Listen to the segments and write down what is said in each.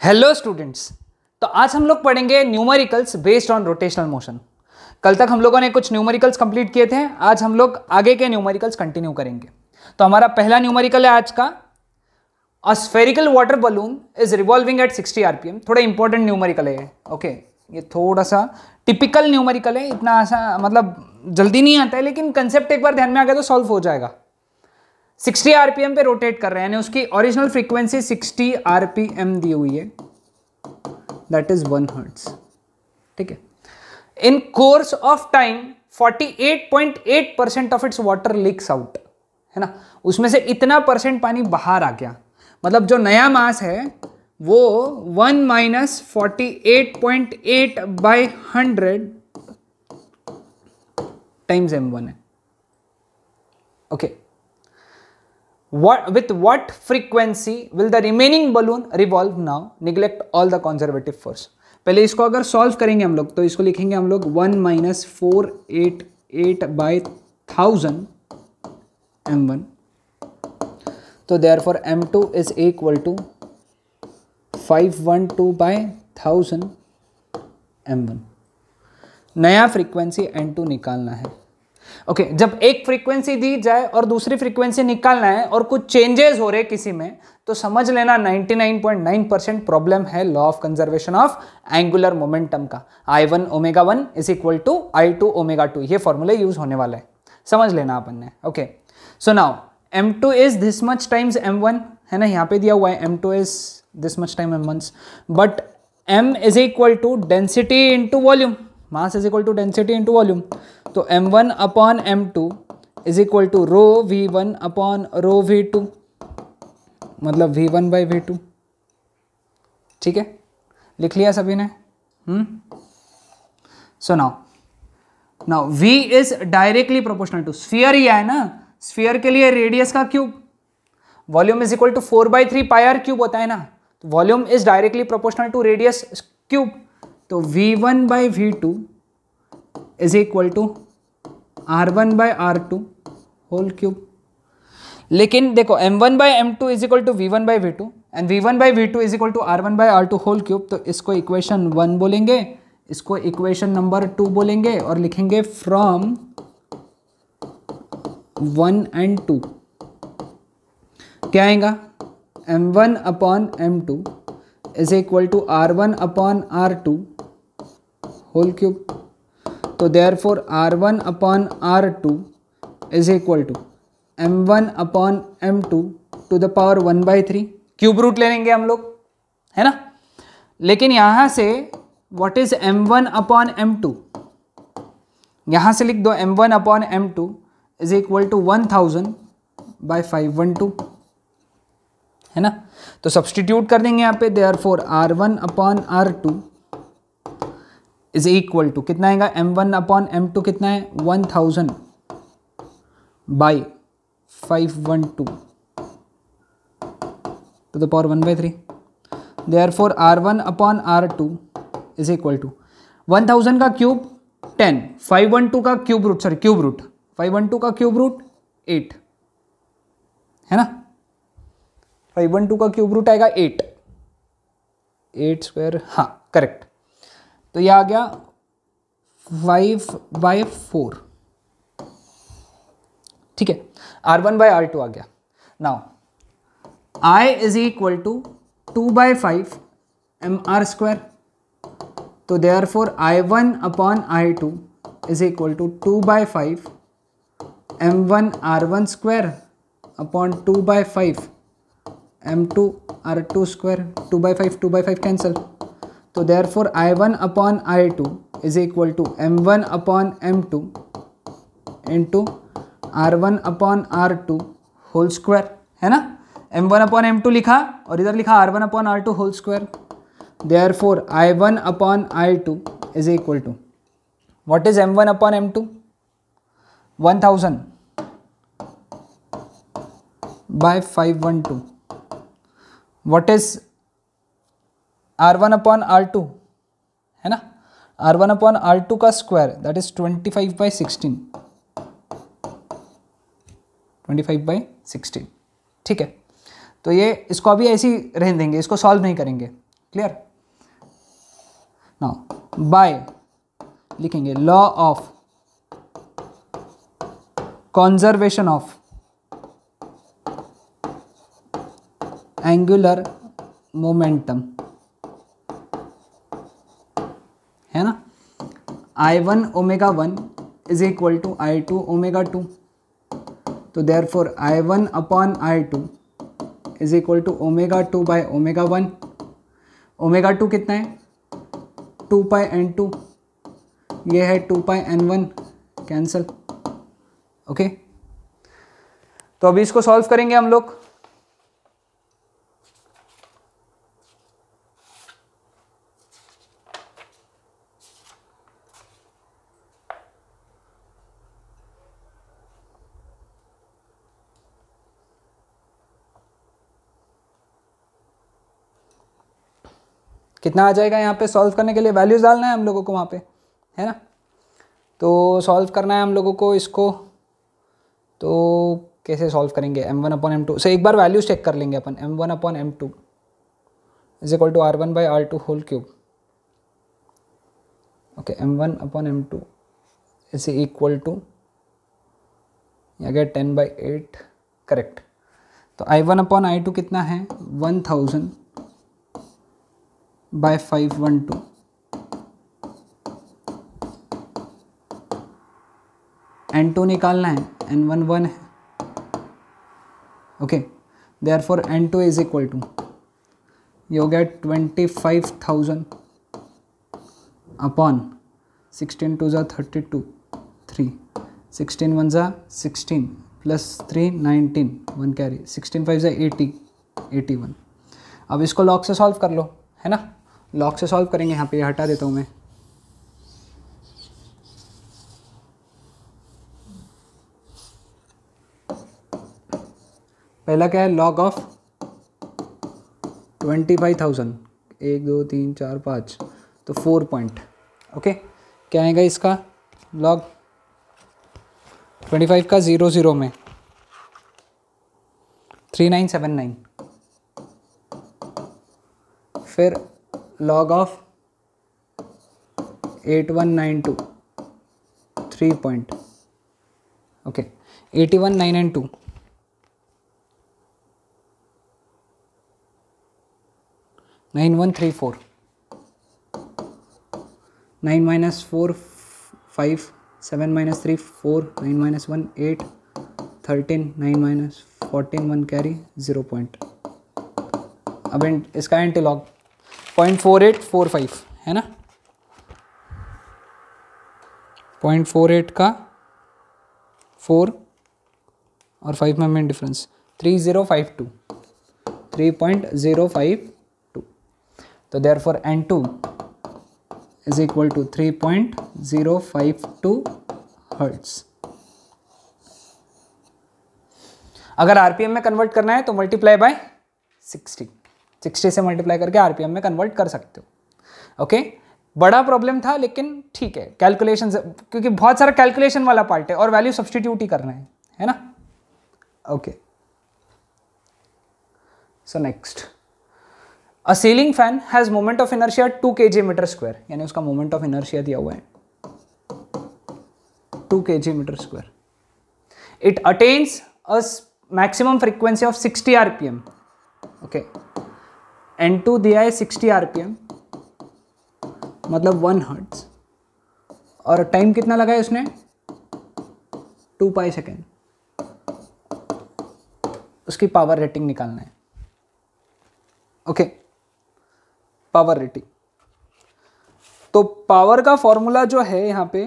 Hello students. तो आज हम लोग पढ़ेंगे numericals based on rotational motion. कल तक हम लोगों ने कुछ न्यूमेरिकल्स कंप्लीट किए थे, आज हम लोग आगे के न्यूमेरिकल्स कंटिन्यू करेंगे। तो हमारा पहला न्यूमेरिकल है आज का, a spherical water balloon is revolving at 60 RPM. थोड़ा इंपॉर्टेंट न्यूमेरिकल है ओके। ये थोड़ा सा टिपिकल न्यूमेरिकल है, इतना आसान मतलब जल्दी नहीं आता है, लेकिन कंसेप्ट एक बार ध्यान में आ गया तो सॉल्व हो जाएगा। 60 आरपीएम पे रोटेट कर रहे हैं, यानी उसकी ओरिजिनल फ्रीक्वेंसी 60 आरपीएम दी हुई है, दैट इज 1 हर्ट्ज। ठीक है। In course of time 48.8% of its water leaks out, है ना। उसमें से इतना परसेंट पानी बाहर आ गया, मतलब जो नया मास है वो 1 माइनस 48.8 बाई 100 टाइम्स m1 है। Okay. With what frequency will the remaining balloon revolve now? Neglect all the conservative force. पहले इसको अगर सॉल्व करेंगे हम लोग तो इसको लिखेंगे हम लोग 1 माइनस 488 बाई 1000 m1। तो therefore m2 is equal to 512 by 1000 m1। नया फ्रीक्वेंसी n2 निकालना है। ओके जब एक फ्रीक्वेंसी दी जाए और दूसरी फ्रीक्वेंसी निकालना है और कुछ चेंजेस हो रहे किसी में, तो समझ लेना 99.9% प्रॉब्लम है law of conservation of angular momentum का। I1 omega 1 is equal to I2 omega 2, ये फॉर्मूला यूज होने वाला है, समझ लेना अपन ने। Okay so now m2 is this much times m1, है ना, यहाँ पे दिया हुआ है m2 is this much time m1, but m is equal to density into volume, mass is equal to density into volume. तो m1 upon m2 is equal to rho v1 upon rho v2, मतलब v1 by v2। ठीक है, लिख लिया सभी ने? So now v is directly proportional to sphere ही है ना, स्फीयर के लिए रेडियस का cube, volume is equal to 4/3 pi R cube होता है ना, तो volume is directly proportional to radius cube. तो v1 by v2 is equal to r1 by r2 whole cube. लेकिन देखो m1 by m2 is equal to v1 by v2 and v1 by v2 is equal to r1 by r2 whole cube. तो इसको equation 1 बोलेंगे, इसको equation number 2 बोलेंगे और लिखेंगे from 1 and 2 क्या आएगा, m1 upon m2 is equal to r1 upon r2 whole cube. तो therefore r1 upon r2 is equal to m1 upon m2 to the power 1/3, cube root ले लेंगे हम लोग, है ना। लेकिन यहाँ से what is m1 upon m2, यहाँ से लिख दो m1 upon m2 is equal to 1000 by 512, है ना। तो सब्सटीट्यूट कर देंगे यहाँ पे, therefore r1 upon r2 is equal to कितना आएगा, m1 अपॉन m2 कितना है 1000 by 512 to the power 1/3। Therefore r1 upon r2 is equal to 1000 का क्यूब 10, 512 का क्यूब रूट 512 का क्यूब रूट 8, है ना। 512 का क्यूब रूट आएगा 8 स्क्वायर, हाँ करेक्ट। तो ये आ गया 5/4, ठीक है। r1 बाई r2 आ गया। Now I is equal to 2/5 mr square. तो therefore I1 upon I2 is equal to 2/5 m1 r1 square upon 2/5 m2 r2 square, 2/5 cancel. तो therefore I1 upon I2 is equal to m1 upon m2 into r1 upon r2 whole square, है ना। m1 upon m2 लिखा और इधर लिखा r1 upon r2 whole square. Therefore I1 upon I2 is equal to what is m1 upon m2, 1000 by 512, what is r1 upon r2, है ना। r1 upon r2 का square that is 25/16, 25/16, ठीक है। तो ये इसको अभी ऐसे ही रहने देंगे, इसको सॉल्व नहीं करेंगे क्लियर। नाउ बाय लिखेंगे law of conservation of angular momentum, है ना, I1 omega 1 is equal to I2 omega 2, तो therefore I1 upon I2 is equal to omega 2 by omega 1। Omega 2 कितना है, 2 पाई n2, ये है 2 पाई n1, कैंसल। ओके, तो अभी इसको सॉल्व करेंगे हम लोग। कितना आ जाएगा यहाँ पे सॉल्व करने के लिए, वैल्यूज डालना है हम लोगों को वहाँ पे, है ना। तो सॉल्व करना है हम लोगों को इसको, तो कैसे सॉल्व करेंगे, m1 अपॉन m2 से एक बार वैल्यूज चेक कर लेंगे अपन। m1 upon m2 is equal to r1 by r2 whole cube. Okay, m1 upon m2 is equal to या गया 10/8, करेक्ट। तो i1 अपॉन i2 कितना है, 1000 बाय 512, n2 निकालना है, n1 1 है। Okay, therefore n2 is equal to, ये हो गया 25,000 अपॉन 16 2 32 3, 16 1 16 प्लस 3 19, 1 कैरी, 16 5 80 81। अब इसको लॉग से सॉल्व कर लो, है ना, लॉग से सॉल्व करेंगे। यहाँ पे हटा देता हूँ मैं। पहला क्या है, लॉग ऑफ 25,000, 1 2 3 4 5, तो 4 पॉइंट। ओके, क्या आएगा इसका लॉग 25 का 0 0 में 3979, फिर log of 8192, 3 point. Okay, 81992, 9134, 9 minus 4 5, 7 minus 3 4, 9 minus 1 8, 13, 9 minus 14, 1 carry, 0 point. अब इसका एंटीलॉग 0.4845 है ना, 0.48 का 4 और 5 में मेन डिफरेंस 3052, 3.052। तो therefore n2 is equal to 3.052 hertz. अगर आरपीएम में कन्वर्ट करना है तो मल्टीप्लाई बाय 60 से मल्टीप्लाई करके आरपीएम में कन्वर्ट कर सकते हो। ओके, बड़ा प्रॉब्लम था लेकिन ठीक है, कैलकुलेशन, क्योंकि बहुत सारा कैलकुलेशन वाला पार्ट है और वैल्यू सब्सटीट्यूट ही करना है ना। Okay, so next, a ceiling fan has moment of inertia 2 kg/m², यानी उसका मोमेंट ऑफ इनर्शिया दिया हुआ है 2 kg/m²। It attains a maximum frequency of 60 RPM. Okay, n2 दिया है 60 आरपीएम, मतलब 1 हर्ट्ज, और टाइम कितना लगा है उसने, 2 पाई सेकेंड। उसकी पावर रेटिंग निकालना है। ओके, पावर रेटिंग, तो पावर का फॉर्मूला जो है यहाँ पे,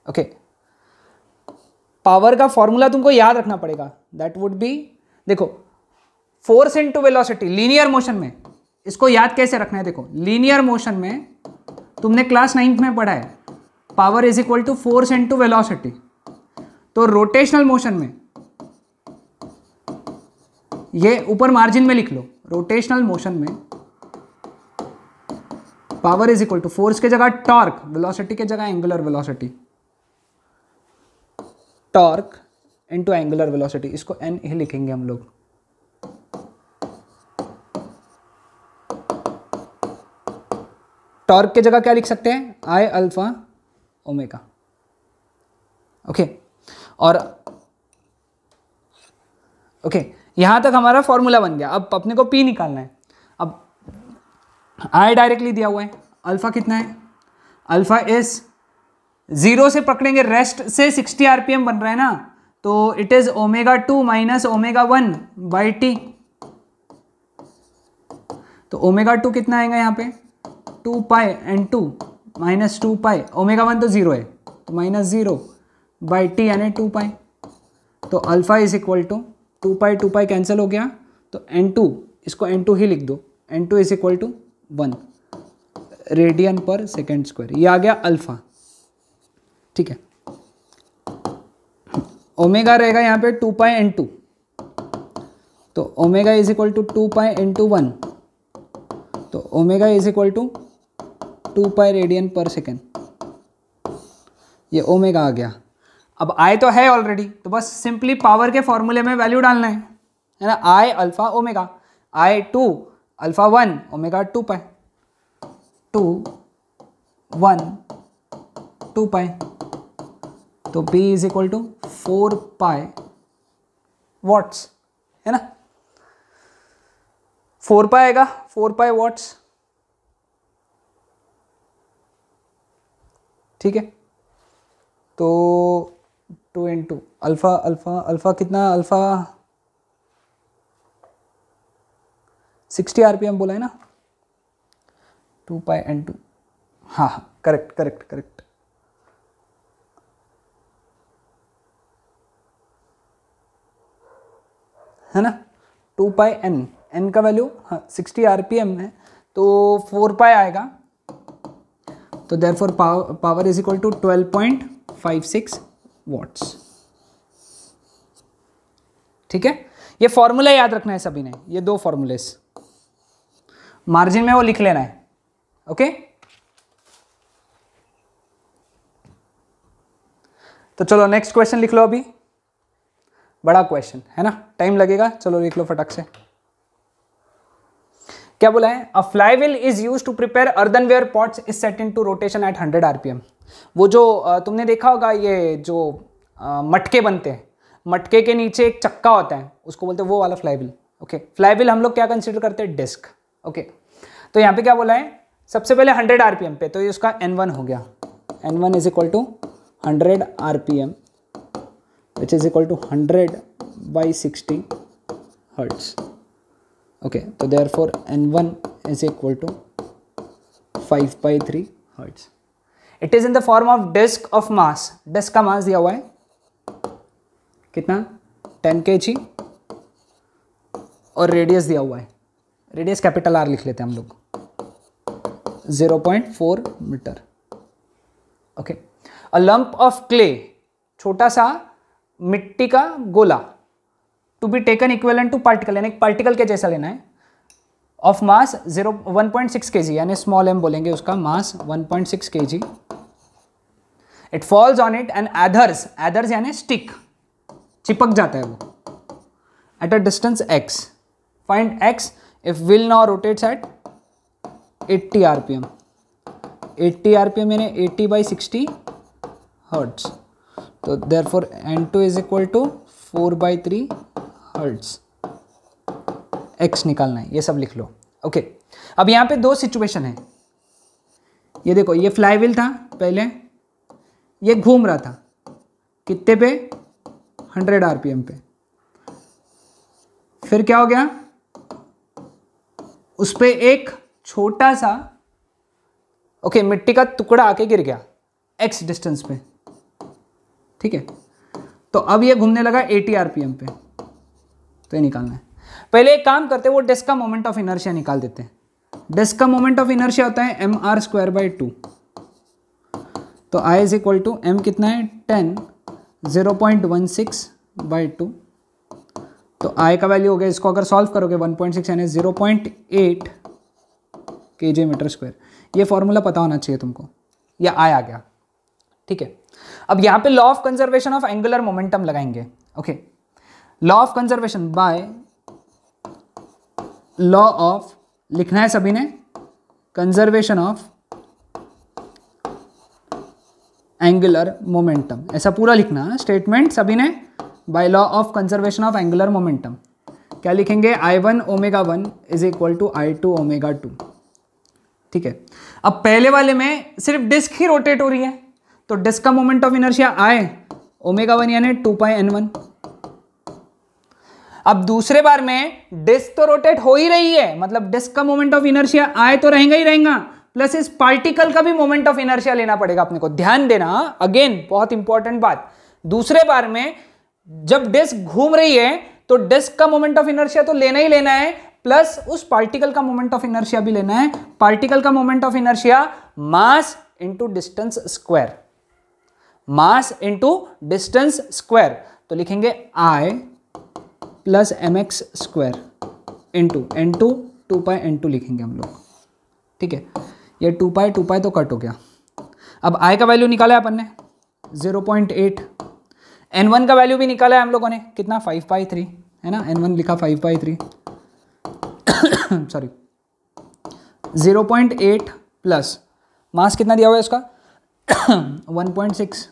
ओके, पावर का फॉर्मूला तुमको याद रखना पड़ेगा। दैट वुड बी, देखो, force into velocity linear motion में, इसको याद कैसे रखना है, देखो लीनियर मोशन में तुमने क्लास 9th में पढ़ा है power is equal to force into velocity. तो रोटेशनल मोशन में ये ऊपर मार्जिन में लिख लो, रोटेशनल मोशन में power is equal to force के जगह टॉर्क, वेलोसिटी के जगह angular velocity, torque into angular velocity, इसको n ही लिखेंगे हम लोग। टॉर्क की जगह क्या लिख सकते हैं, आई अल्फा ओमेगा। ओके, और ओके यहां तक हमारा फॉर्मूला बन गया। अब अपने को पी निकालना है। अब आई डायरेक्टली दिया हुआ है, अल्फा कितना है, अल्फा इज 0 से पकड़ेंगे, रेस्ट से 60 आरपीएम बन रहा है ना, तो it is omega 2 minus omega 1 by T. तो ओमेगा 2 कितना आएगा यहाँ पे, 2 पाई एंड 2 माइनस 2 पाई, ओमेगा 1 तो 0 है तो माइनस 0 बाई टी यानी 2 पाई। तो alpha is equal to 2 pi cancel हो गया, तो n2, इसको n2 ही लिख दो, n2 is equal to 1 radian per second square. ये आ गया अल्फा, ठीक है। ओमेगा रहेगा यहाँ पे 2 पाई n2, तो omega is equal to 2 pi n2 1, तो omega is equal to 2 pi radian per second. ये ओमेगा आ गया। अब आई तो है ऑलरेडी, तो बस सिंपली पावर के फॉर्मूले में वैल्यू डालना है ना, I alpha omega, I 2 alpha 1 omega 2 pi, 2 1 2 pi, तो B is equal to 4 pi watts, है ना, 4 पाई आएगा, 4 पाई वॉट्स, ठीक है। तो 2 इंटू अल्फा, अल्फा कितना, अल्फा 60 आरपीएम बोला है ना, 2 पाई n2, हाँ करेक्ट, है ना, 2 पाई n का वैल्यू 60 आरपीएम है, तो 4 पाई आएगा, तो therefore power is equal to 12.56 watts, ठीक है। ये फॉर्मूला याद रखना है सभी ने, ये 2 फॉर्मूलेस मार्जिन में वो लिख लेना है, ओके। तो चलो नेक्स्ट क्वेश्चन लिख लो, अभी बड़ा क्वेश्चन है ना, टाइम लगेगा, चलो लिख लो फटाक से। क्या बोला है, a flywheel is used to prepare earthenware pots is set into rotation at 100 RPM. वो जो तुमने देखा होगा, ये जो मटके बनते हैं, मटके के नीचे एक चक्का होता है, उसको बोलते हैं वो वाला फ्लाईव्हील, ओके। फ्लाईव्हील हम लोग क्या कंसीडर करते हैं, डिस्क, ओके। तो यहाँ पे क्या बोला है, सबसे पहले 100 आरपीएम पे, तो ये उसका N1 हो गया, N1 is equal to 100 RPM which is equal to 100/60 hertz, okay. तो therefore N1 is equal to 5/3 hertz. It is in the form of disc of mass, disc का मास दिया हुआ है कितना, 10 kg, और रेडियस दिया हुआ है, रेडियस कैपिटल R लिख लेते हैं हम लोग, 0.4 metre, okay. A lump of clay, छोटा सा मिट्टी का गोला, to be taken equivalent to particle, यानी पार्टिकल के जैसा लेना है, ऑफ मास 1.6 kg, यानी स्मॉल m बोलेंगे उसका, mass 1.6 kg। It falls on it and adheres यानी स्टिक, चिपक जाता है वो, at a distance x, find x if wheel now rotates at 80 RPM, 80 RPM यानी 80/60 हर्ट्ज, तो therefore N2 is equal to 4/3 hertz. x निकालना है, ये सब लिख लो, ओके। अब यहाँ पे 2 सिचुएशन है, ये देखो, ये फ्लाईव्हील था पहले, ये घूम रहा था कितने पे, 100 आरपीएम पे, फिर क्या हो गया, उस पे एक छोटा सा ओके मिट्टी का टुकड़ा आके गिर गया x डिस्टेंस पे, ठीक है। तो अब ये घूमने लगा 80 आरपीएम पे, तो ये निकालना है। पहले एक काम करते हैं, वो डिस्क का मोमेंट ऑफ इनर्शिया निकाल देते हैं। डिस्क का मोमेंट ऑफ इनर्शिया होता है mr²/2, तो I is equal to m कितना है 10, 0.16/2, तो I का वैल्यू हो गया, इसको अगर सॉल्व करोगे 1.6 यानी 0.8 kg/m²। ये फॉर्मूला पता होना चाहिए तुमको, या I आ गया, ठीक है। अब यहाँ पे law of conservation of angular momentum लगाएंगे, okay. Law of conservation by law of, लिखना है सभी ने, कंजर्वेशन ऑफ एंगुलर मोमेंटम, ऐसा पूरा लिखना स्टेटमेंट सभी ने, by law of conservation of angular momentum. क्या लिखेंगे, I1 omega 1 is equal to I2 omega 2। ठीक है, अब पहले वाले में सिर्फ डिस्क ही रोटेट हो रही है, तो डिस्क का moment of inertia I omega 1 यानी 2πn1। अब दूसरे बार में डिस्क तो रोटेट हो ही रही है, मतलब डिस्क का मोमेंट ऑफ इनर्शिया I तो रहेगा ही रहेगा, प्लस इस पार्टिकल का भी मोमेंट ऑफ इनर्शिया लेना पड़ेगा अपने को। ध्यान देना, अगेन बहुत इंपॉर्टेंट बात, दूसरे बार में जब डिस्क घूम रही है तो डिस्क का मोमेंट ऑफ इनर्शिया तो लेना ही लेना है, प्लस उस पार्टिकल का मोमेंट ऑफ इनर्शिया भी लेना है। पार्टिकल का moment of inertia mass into distance square, mass into distance square, तो लिखेंगे I plus mx square into n2 2πn2 लिखेंगे हम लोग। ठीक है, ये 2π तो कट हो गया। अब I का वैल्यू निकाला है अपन ने 0.8, n1 का वैल्यू भी निकाला है हम लोगों ने, कितना 5/3 है ना, n1 लिखा 5/3 सॉरी 0.8 प्लस मास कितना दिया हुआ है इसका 1.6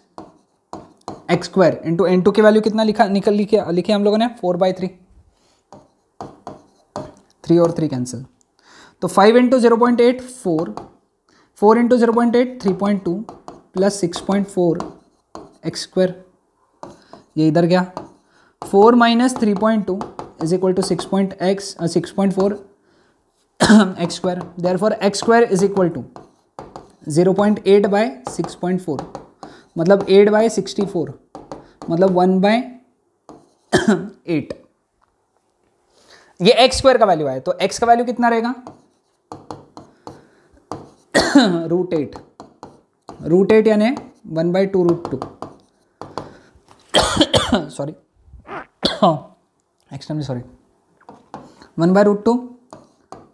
एक्स स्क्वायर इंटू n2 की वैल्यू कितना लिखे हम लोगों ने 4/3, 3 और 3 कैंसिल, तो 5 into 0.8 4 into 0.8 3.2 plus 6.4 x square, ये इधर गया, 4 minus 3.2 is equal to 6.4 x square, therefore x square is equal to 0.8 by 6.4 मतलब 8/64 मतलब 1/8। ये एक्स स्क्वायर का वैल्यू आया, तो एक्स का वैल्यू कितना रहेगा √8 यानी 1/2 सॉरी एक्सट्रीमली सॉरी 1/2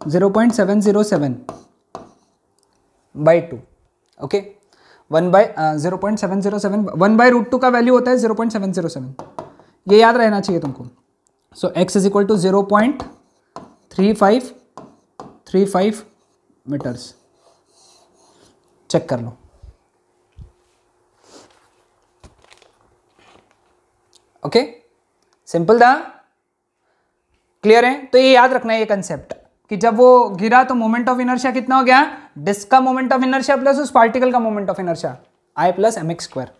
0.707/2 ओके, 0.707 1/√2 का वैल्यू होता है 0.707, ये याद रहना चाहिए तुमको। So x is equal to 0.3535 metres, check कर लो। ओके, सिंपल था, क्लियर है। तो ये याद रखना है ये कंसेप्ट कि जब वो गिरा तो मोमेंट ऑफ इनर्शिया कितना हो गया, डिस्क का मोमेंट ऑफ इनर्शिया प्लस उस पार्टिकल का moment of inertia I plus mx square.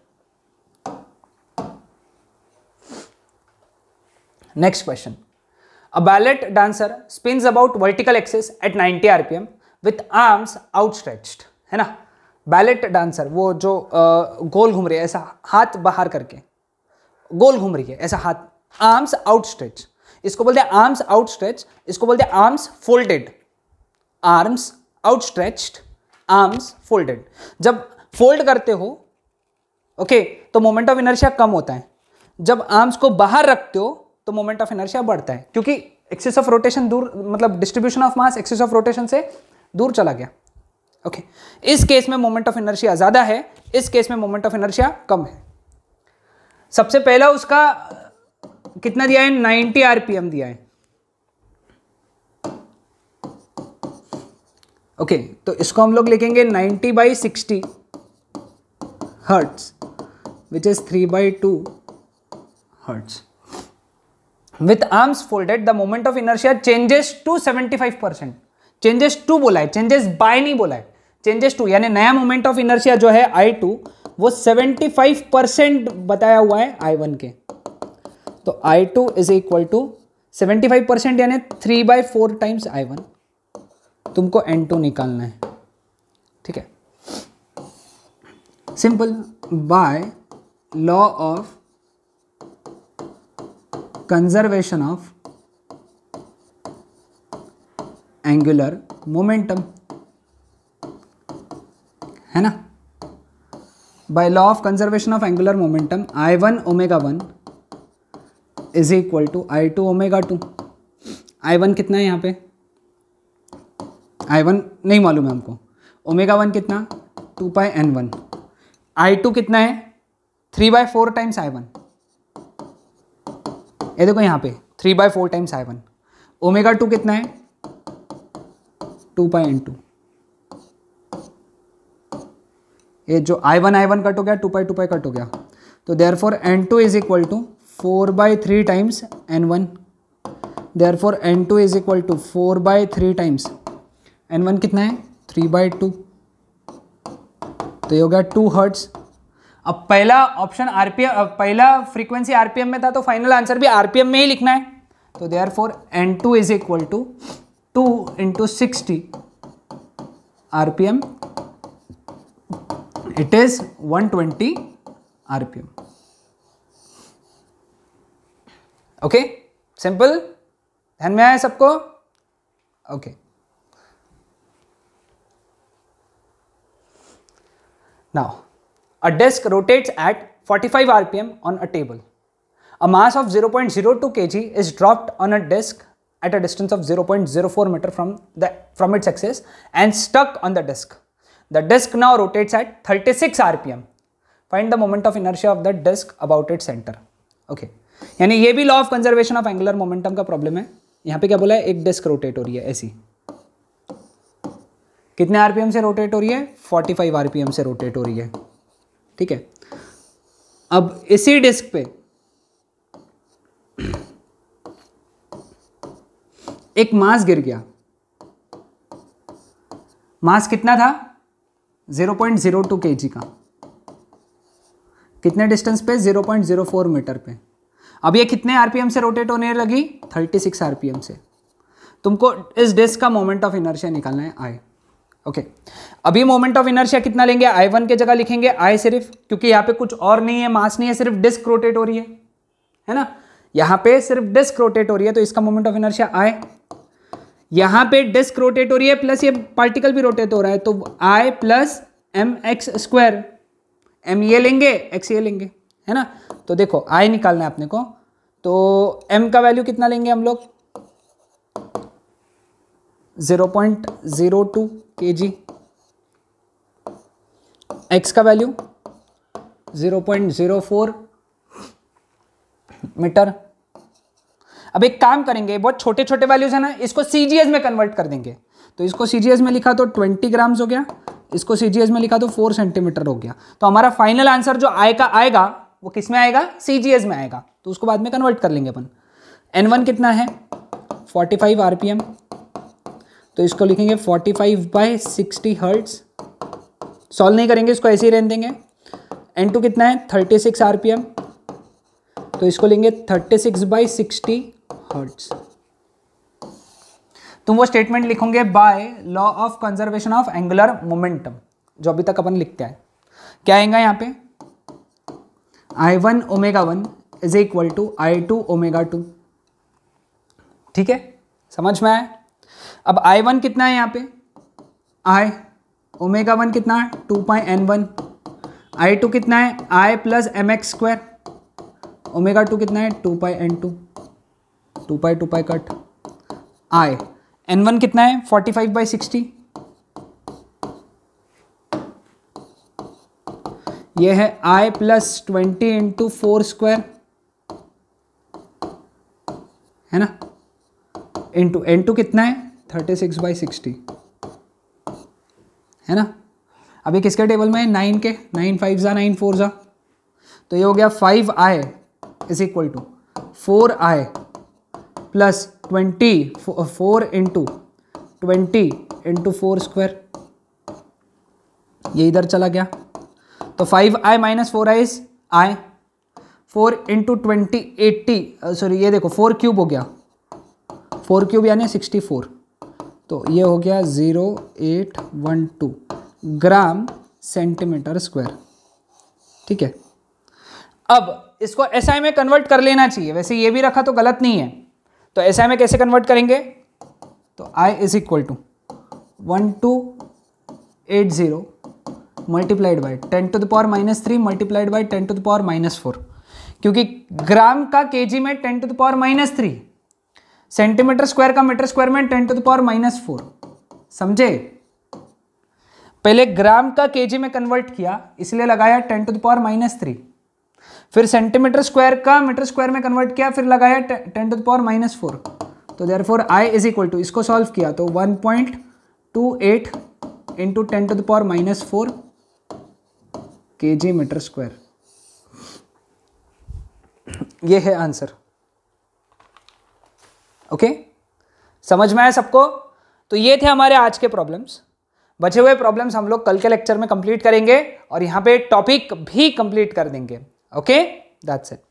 Next question, a ballet dancer spins about vertical axis at 90 rpm with arms outstretched, है ना। बैलेट डांसर वो जो गोल घूम रही है, ऐसा हाथ बाहर करके गोल घूम रही है, ऐसा हाथ, आर्म्स आउटस्ट्रेच, इसको बोलते हैं आर्म्स आउटस्ट्रेच, इसको बोलते हैं arms folded, arms outstretched, arms folded. जब फोल्ड करते हो ओके तो मोमेंट ऑफ इनर्शिया कम होता है, जब आर्म्स को बाहर रखते हो तो मोमेंट ऑफ इनर्शिया बढ़ता है, क्योंकि एक्सिस ऑफ रोटेशन दूर, मतलब distribution of mass axis of rotation से दूर चला गया। ओके, इस केस में मोमेंट ऑफ इनर्शिया ज्यादा है, इस केस में मोमेंट ऑफ इनर्शिया कम है। सबसे पहला उसका कितना दिया है, 90 rpm दिया है। ओके, तो इसको हम लोग लिखेंगे 90/60 hertz which is 3/2 hertz. With arms folded the moment of inertia changes to 75%, changes to बोला है, चेंजेस बाय नहीं बोला है, चेंजेस टू यानी नया मोमेंट ऑफ इनर्शिया जो है I2 वो 75% बताया हुआ है I1 के, तो I2 इज इक्वल टू 75% यानी 3/4 टाइम्स I1, तुमको N2 निकालना है। ठीक है, simple, by law of conservation of angular momentum, है ना, by law of conservation of angular momentum I1 omega 1 is equal to I2 omega 2। I1 कितना है यहाँ पे, I1 नहीं मालूम है हमको, ओमेगा 1 कितना 2πn1, I2 कितना है 3/4 टाइम्स I1, ये देखो यहाँ पे 3/4 टाइम्स I1, ओमेगा 2 कितना है 2πn2, ये जो I1 कट हो गया, 2 पाई कट हो गया, तो therefore N2 is equal to 4/3 times N1, therefore N2 is equal to 4/3 times N1 कितना है 3/2, तो ये हो गया 2 हर्ट्ज। अब पहला ऑप्शन आरपीएम, पहला फ्रीक्वेंसी आरपीएम में था, तो फाइनल आंसर भी आरपीएम में ही लिखना है, तो therefore N2 is equal to 2 × 60 RPM, it is 120 RPM. Okay, simple, ध्यान में आया सबको? Okay, now a disk rotates at 45 rpm on a table. A mass of 0.02 kg is dropped on a disk at a distance of 0.04 meter from its axis and stuck on the disk. The disk now rotates at 36 rpm. Find the moment of inertia of the disk about its center. Okay. यानी ये भी law of conservation of angular momentum का problem है। यहाँ पे क्या बोला है, एक डिस्क रोटेट हो रही है ऐसी, कितने आरपीएम से रोटेट हो रही है, 45 आरपीएम से रोटेट हो रही है, ठीक है। अब इसी डिस्क पे एक मास गिर गया, मास कितना था 0.02 kg का, कितने डिस्टेंस पे 0.04 मीटर पे। अब ये कितने आरपीएम से रोटेट होने लगी, 36 आरपीएम से। तुमको इस डिस्क का मोमेंट ऑफ इनर्शिया निकालना है आई। ओके, अभी मोमेंट ऑफ इनर्शिया कितना लेंगे, I1 के जगह लिखेंगे आई सिर्फ, क्योंकि यहाँ पे कुछ और नहीं है, मास नहीं है, सिर्फ डिस्क रोटेट हो रही है ना, यहाँ पे सिर्फ डिस्क रोटेट हो रही है, तो इसका मोमेंट ऑफ इनर्शिया आई। यहाँ पे डिस्क रोटेट हो रही है प्लस ये पार्टिकल भी रोटेट हो रहा है, तो आई प्लस mx², m ये लेंगे, x ये लेंगे, है ना। तो देखो आई निकालना है अपने को, तो m का वैल्यू कितना लेंगे हम लोग, 0.02 kg, x का वैल्यू 0.04 मीटर। अब एक काम करेंगे, बहुत छोटे छोटे वैल्यूज है ना, इसको सीजीएस में कन्वर्ट कर देंगे। तो इसको सीजीएस में लिखा तो 20 ग्राम्स हो गया, इसको सीजीएस में लिखा तो 4 सेंटीमीटर हो गया। तो हमारा फाइनल आंसर जो आई का आएगा वो किस में आएगा, सीजीएस में आएगा, तो उसको बाद में कन्वर्ट कर लेंगे अपन। N1 कितना है 45 आरपीएम, तो इसको लिखेंगे 45/60 हर्ट्ज। सॉल्व नहीं करेंगे, इसको ऐसे ही रहने देंगे। N2 कितना है 36 आरपीएम, तो इसको लेंगे 36/60 हर्ट्ज। तुम वो स्टेटमेंट लिखोगे bye law of conservation of angular momentum, जो अभी तक अपन लिखते हैं। क्या आएगा यहाँ पे, I1 ω1 is equal to I2 ω2, ठीक है, समझ में आया। अब I1 कितना है यहाँ पे, I ω1 कितना है 2πN1, I2 कितना है I प्लस mx², ω2 कितना है 2πN2, 2π कट, I N1 कितना है 45/60, ये है I प्लस 20 × 4², है ना, इंटू N2 कितना है 36/60, है ना। अभी किसके टेबल में है, 9 के, 9 5 9 4, तो ये हो गया 5I is equal to 4I plus 20 4 × 20 × 4², ये इधर चला गया, तो 5I minus 4I is I, 4 × 20 80, sorry ये देखो 4 क्यूब हो गया, 4 क्यूब यानी 64, तो ये हो गया 0812 ग्राम सेंटीमीटर स्क्वायर, ठीक है। अब इसको SI में कन्वर्ट कर लेना चाहिए, वैसे ये भी रखा तो गलत नहीं है, तो SI में कैसे कन्वर्ट करेंगे, तो I is equal to 1280 multiplied by 10⁻³ multiplied by 10⁻⁴, क्योंकि ग्राम का केजी में 10⁻³ सेंटीमीटर स्क्वायर का मीटर स्क्वायर में 10⁻⁴, समझे। पहले ग्राम का केजी में कन्वर्ट किया इसलिए लगाया 10⁻⁻3, फिर सेंटीमीटर स्क्वायर का मीटर स्क्वायर में कन्वर्ट किया फिर लगाया 10⁻⁴, तो therefore I is equal to, इसको सॉल्व किया तो 1.28 × 10⁻⁴ kg मीटर स्क्वायर। ये है आंसर। ओके, समझ में आया सबको? तो ये थे हमारे आज के प्रॉब्लम्स। बचे हुए प्रॉब्लम्स हम लोग कल के लेक्चर में कंप्लीट करेंगे और यहाँ पे टॉपिक भी कंप्लीट कर देंगे। Okay, that's it.